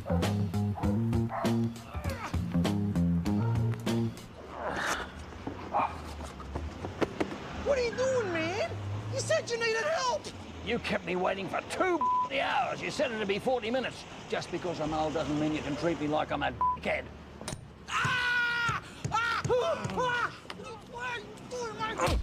What are you doing, man? You said you needed help! You kept me waiting for 2 hours. You said it'd be 40 minutes. Just because I'm old doesn't mean you can treat me like I'm a dickhead. Ah! Ah! Ah! What are you doing, Michael?